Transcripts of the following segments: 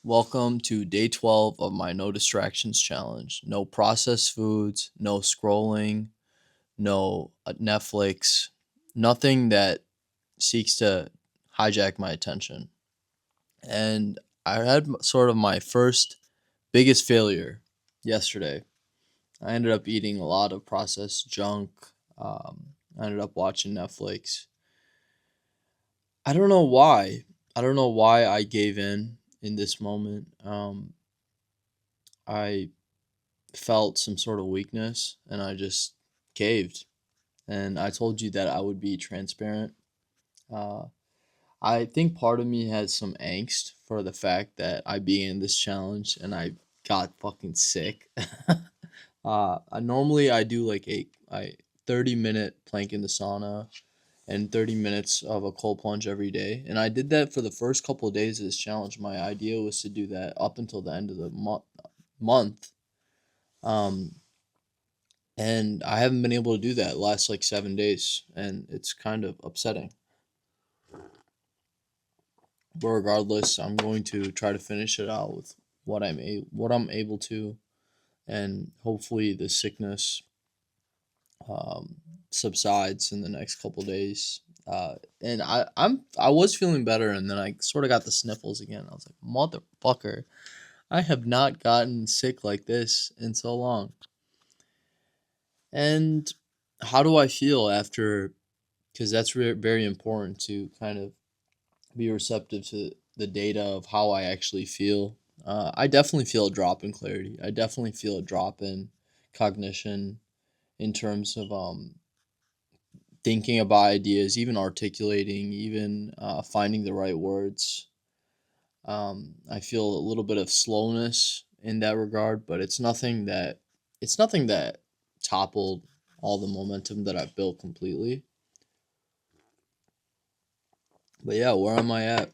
Welcome to day 12 of my no distractions challenge. No processed foods, no scrolling, no Netflix, nothing that seeks to hijack my attention. And I had sort of my first biggest failure yesterday. I ended up eating a lot of processed junk. I ended up watching Netflix. I don't know why. I don't know why I gave in this moment. I felt some sort of weakness and I just caved. And I told you that I would be transparent. Uh, I think part of me has some angst for the fact that I began this challenge and I got fucking sick. I do like a 30-minute plank in the sauna and 30 minutes of a cold plunge every day. And I did that for the first couple of days of this challenge. My idea was to do that up until the end of the month. Um, and I haven't been able to do that last like 7 days, and it's kind of upsetting. But regardless, I'm going to try to finish it out with what I'm able to, and hopefully the sickness um, subsides in the next couple days. And I was feeling better, and then I sort of got the sniffles again. I was like, motherfucker, I have not gotten sick like this in so long. And how do I feel after? Because that's very important to kind of be receptive to the data of how I actually feel. I definitely feel a drop in clarity. I definitely feel a drop in cognition in terms of thinking about ideas, even articulating, even finding the right words. I feel a little bit of slowness in that regard, but it's nothing that toppled all the momentum that I've built completely. But yeah, where am I at?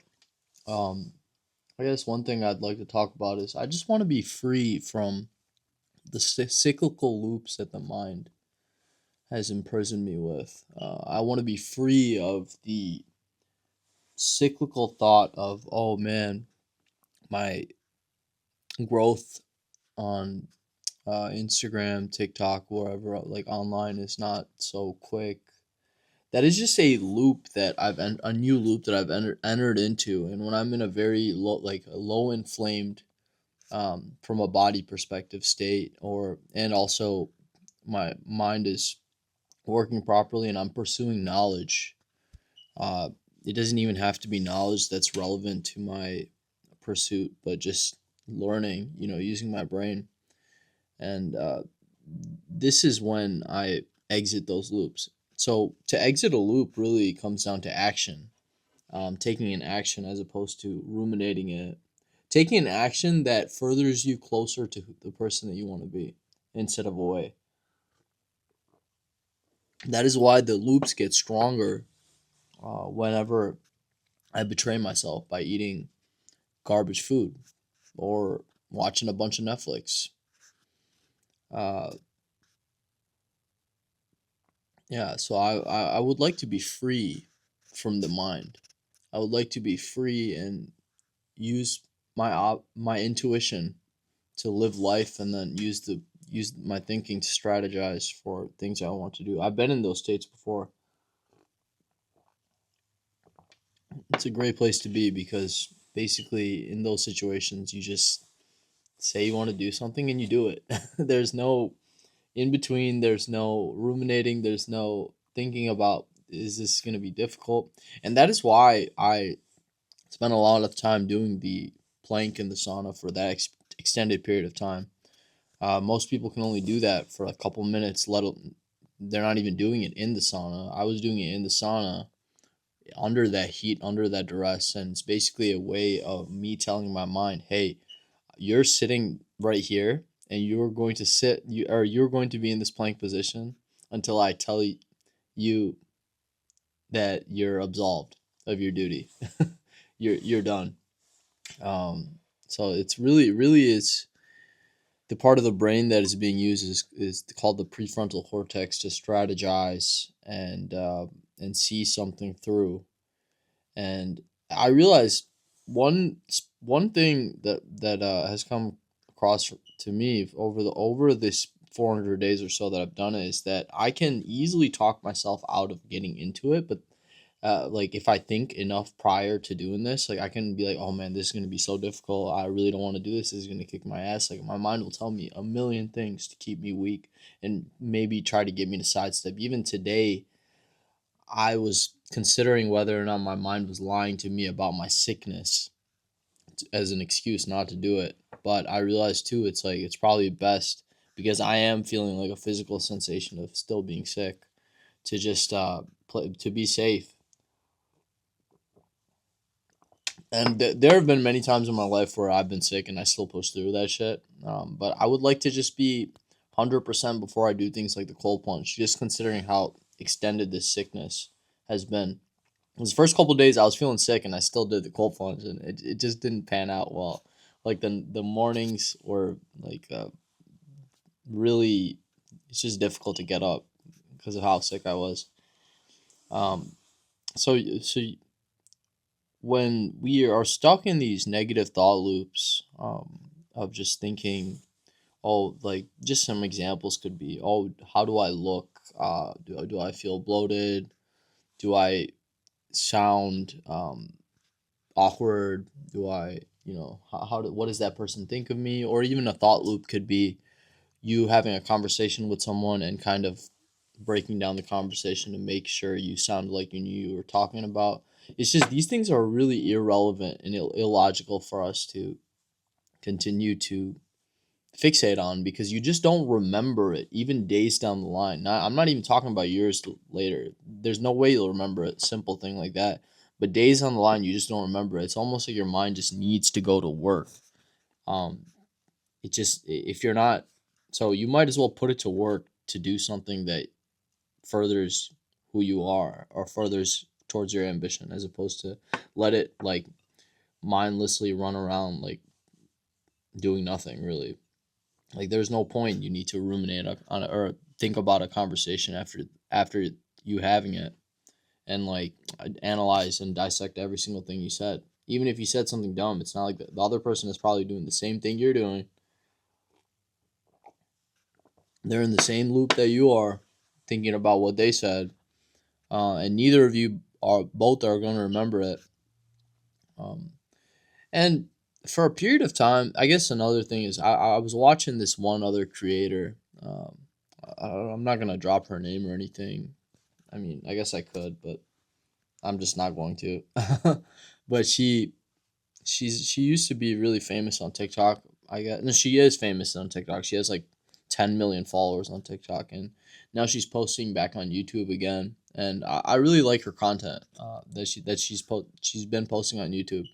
Um, I guess one thing I'd like to talk about is I just want to be free from the cyclical loops that the mind has imprisoned me with. I want to be free of the cyclical thought of, oh man, my growth on Instagram, TikTok, wherever, like online is not so quick. That is just a loop that a new loop that I've entered into, and when I'm in a very low, like a low inflamed from a body perspective state, or and also my mind is working properly and I'm pursuing knowledge. uh, it doesn't even have to be knowledge that's relevant to my pursuit, but just learning, using my brain. And this is when I exit those loops. So to exit a loop really comes down to action, taking an action as opposed to ruminating it, taking an action that furthers you closer to the person that you want to be instead of away. That is why the loops get stronger whenever I betray myself by eating garbage food or watching a bunch of Netflix. Uh, yeah, so I would like to be free from the mind. I would like to be free and use my intuition to live life, and then use my thinking to strategize for things I want to do. I've been in those states before. It's a great place to be because basically in those situations you just say you want to do something and you do it. There's no in between, there's no ruminating, there's no thinking about is this going to be difficult. And that is why I spent a lot of time doing the plank in the sauna for that extended period of time. Most people can only do that for a couple minutes. They're not even doing it in the sauna. I was doing it in the sauna under that heat, under that duress, and it's basically a way of me telling my mind, "Hey, you're sitting right here, and you're going to be in this plank position until I tell you that you're absolved of your duty. You're done." Um, so it's really is the part of the brain that is being used is called the prefrontal cortex to strategize and see something through. And I realized one one thing that has come across to me over this 400 days or so that I've done it is that I can easily talk myself out of getting into it, but like if I think enough prior to doing this, like I can be like, oh man, this is gonna be so difficult. I really don't want to do this. This is gonna kick my ass. Like my mind will tell me a million things to keep me weak and maybe try to get me to sidestep. Even today, I was considering whether or not my mind was lying to me about my sickness as an excuse not to do it. But I realized too, it's like it's probably best because I am feeling like a physical sensation of still being sick to just play to be safe. And there have been many times in my life where I've been sick and I still push through that shit. But I would like to just be 100% before I do things like the cold plunge, just considering how extended this sickness has been. The first couple of days I was feeling sick and I still did the cold plunge and it just didn't pan out well. Like the mornings were like really it's just difficult to get up because of how sick I was. Um, so when we are stuck in these negative thought loops of just thinking, oh, like just some examples could be, oh, how do I look? Do I feel bloated? Do I sound awkward? Do I, what does that person think of me? Or even a thought loop could be you having a conversation with someone and kind of breaking down the conversation to make sure you sound like you knew you were talking about. It's just these things are really irrelevant and illogical for us to continue to fixate on because you just don't remember it even days down the line. I'm not even talking about years later. There's no way you'll remember a simple thing like that. But days on the line, you just don't remember it. It's almost like your mind just needs to go to work. Um, it just if you're not, so you might as well put it to work to do something that furthers who you are or furthers towards your ambition, as opposed to let it like mindlessly run around like doing nothing really. Like there's no point. You need to ruminate on it or think about a conversation after you having it and like analyze and dissect every single thing you said. Even if you said something dumb, it's not like the other person is probably doing the same thing you're doing. They're in the same loop that you are, thinking about what they said, and neither of you are both are going to remember it. Um, and for a period of time, I guess another thing is I was watching this one other creator. I'm not gonna drop her name or anything. I mean, I guess I could, but I'm just not going to. But she used to be really famous on TikTok. I guess no, she is famous on TikTok. She has like 10 million followers on TikTok, and now she's posting back on YouTube again. And I really like her content she's been posting on YouTube.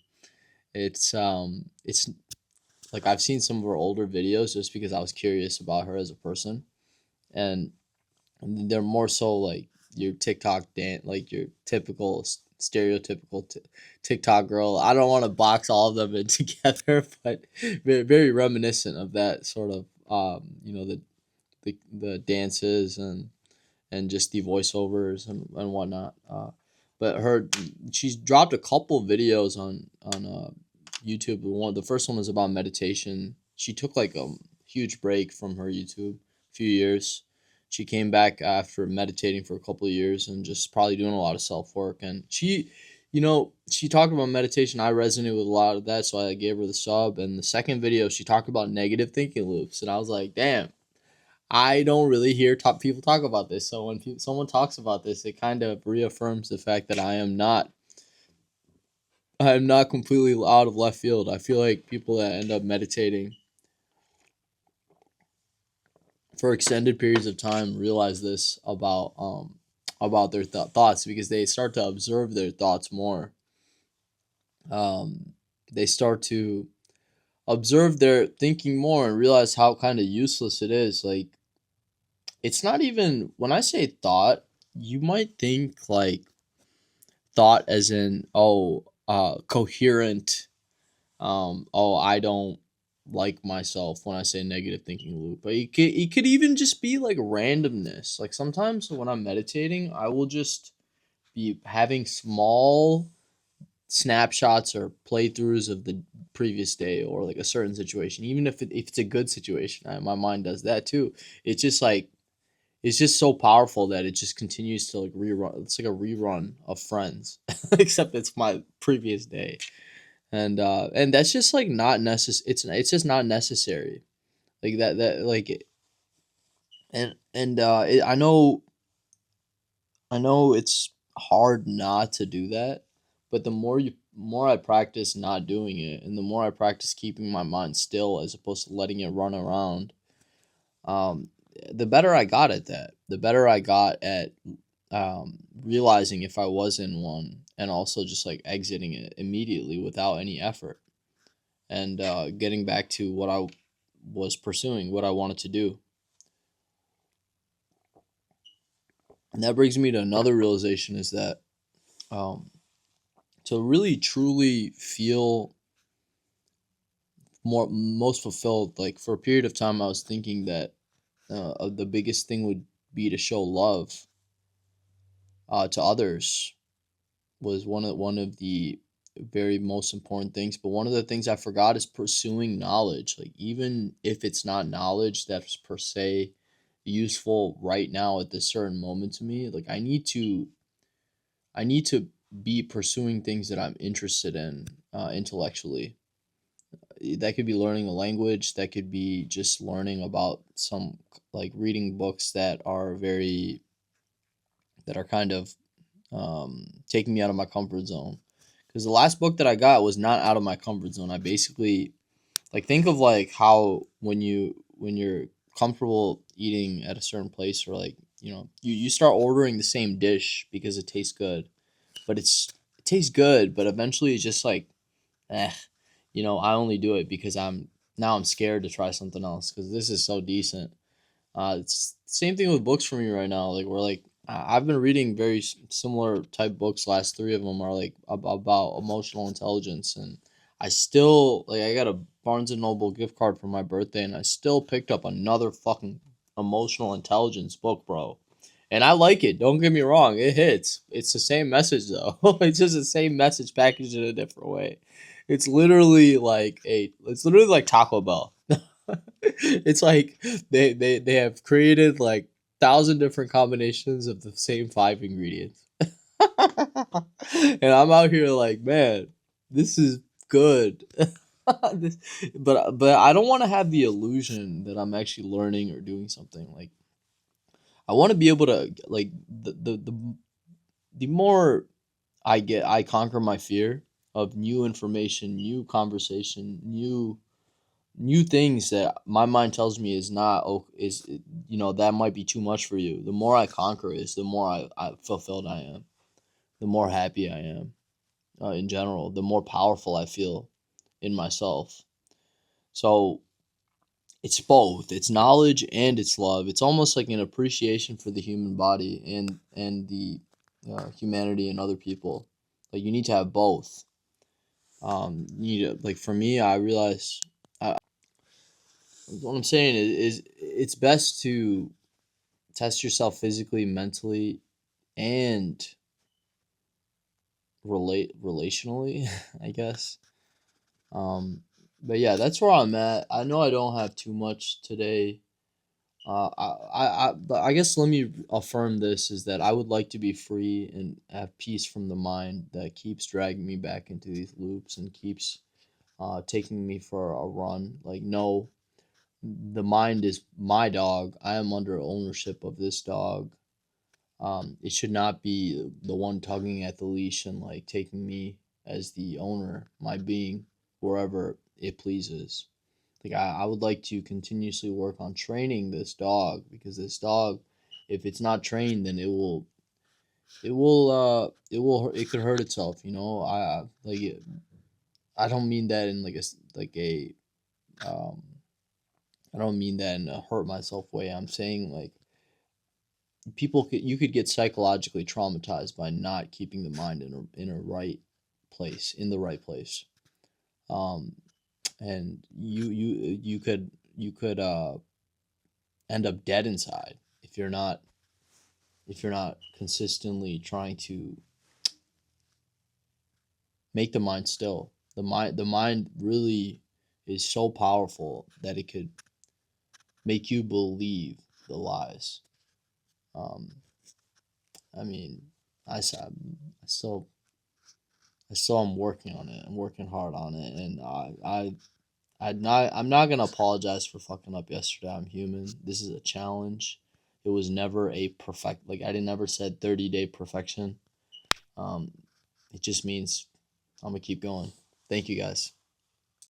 It's like I've seen some of her older videos just because I was curious about her as a person, and they're more so like your TikTok like your typical stereotypical TikTok girl. I don't want to box all of them in together, but very reminiscent of that sort of the dances and just the voiceovers and whatnot. But she's dropped a couple videos on YouTube. The first one was about meditation. She took like a huge break from her YouTube, a few years. She came back after meditating for a couple of years and just probably doing a lot of self work. And she talked about meditation. I resonate with a lot of that, so I gave her the sub. And the second video, she talked about negative thinking loops, and I was like, damn, I don't really hear people talk about this. So when someone talks about this, it kind of reaffirms the fact that I am not completely out of left field. I feel like people that end up meditating for extended periods of time realize this about their thoughts because they start to observe their thoughts more. They start to observe their thinking more and realize how kind of useless it is. Like it's not even when I say thought, you might think like thought as in coherent. Oh, I don't like myself when I say negative thinking loop, but it could even just be like randomness. Like sometimes when I'm meditating, I will just be having small snapshots or playthroughs of the previous day or like a certain situation, even if it's a good situation. My mind does that too. It's just like it's just so powerful that it just continues to like rerun. It's like a rerun of Friends, except it's my previous day, and that's just like not necessary. It's just not necessary. Like that like I know it's hard not to do that, but the more I practice not doing it, and the more I practice keeping my mind still as opposed to letting it run around, um, the better I got at that. The better I got at realizing if I was in one, and also just like exiting it immediately without any effort, and getting back to what I was pursuing, what I wanted to do. And that brings me to another realization is that um, to really truly feel most fulfilled, like for a period of time I was thinking that the biggest thing would be to show love to others was one of the very most important things. But one of the things I forgot is pursuing knowledge, like even if it's not knowledge that's per se useful right now at this certain moment to me, like I need to be pursuing things that I'm interested in intellectually. That could be learning a language, that could be just learning about some, like reading books that are kind of taking me out of my comfort zone. Because the last book that I got was not out of my comfort zone. I basically, like, think of like how when you're comfortable eating at a certain place, or like, you start ordering the same dish because it tastes good, but it tastes good, but eventually it's just like, eh, I only do it because I'm scared to try something else because this is so decent. It's same thing with books for me right now. Like, we're like, I've been reading very similar type books. Last three of them are like about emotional intelligence, and I still, like, I got a Barnes and Noble gift card for my birthday, and I still picked up another fucking emotional intelligence book, bro. And I like it. Don't get me wrong, it hits. It's the same message though. It's just the same message packaged in a different way. It's literally like Taco Bell. It's like they have created like thousand different combinations of the same five ingredients. And I'm out here like, man, this is good. This, but I don't want to have the illusion that I'm actually learning or doing something. Like, I want to be able to, like, the more I conquer my fear of new information, new conversation, new things that my mind tells me is not, is, that might be too much for you. The more I conquer is the more I fulfilled I am, the more happy I am, in general, the more powerful I feel in myself. So it's both, it's knowledge and it's love. It's almost like an appreciation for the human body and the humanity and other people. Like, you need to have both. You need to, like, for me, I realize, what I'm saying is it's best to test yourself physically, mentally, and relationally, I guess. Um, but yeah, that's where I'm at. I know I don't have too much today. But I guess let me affirm this is that I would like to be free and have peace from the mind that keeps dragging me back into these loops and keeps taking me for a run. Like, no, the mind is my dog. I am under ownership of this dog. It should not be the one tugging at the leash and like taking me as the owner, my being, wherever it pleases. Like, I would like to continuously work on training this dog, because this dog, if it's not trained, then it could hurt itself. I don't mean that in like a um I don't mean that in a hurt myself way. I'm saying, like, you could get psychologically traumatized by not keeping the mind in a right place, in the right place. Um, and you could end up dead inside if you're not consistently trying to make the mind still. The mind really is so powerful that it could make you believe the lies. Um, I mean, I still am working on it. I'm working hard on it, and I'm not gonna apologize for fucking up yesterday. I'm human. This is a challenge. It was never a perfect, like I didn't never said 30-day perfection. Um, it just means I'm gonna keep going. Thank you guys.